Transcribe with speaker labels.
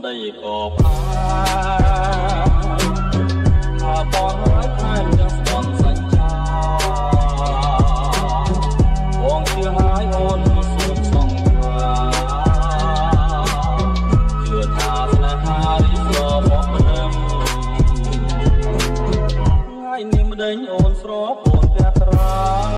Speaker 1: ដីក៏ផាថាបងហើយថែមទាំងស្ទន់សច្ចាបងជឿហើយអូនសូមសង្ឃាជឿថាស្នេហារីកស្រមកព្រមថ្ងៃនេះម្ដេចអូនស្រកអូនផ្ទះត្រា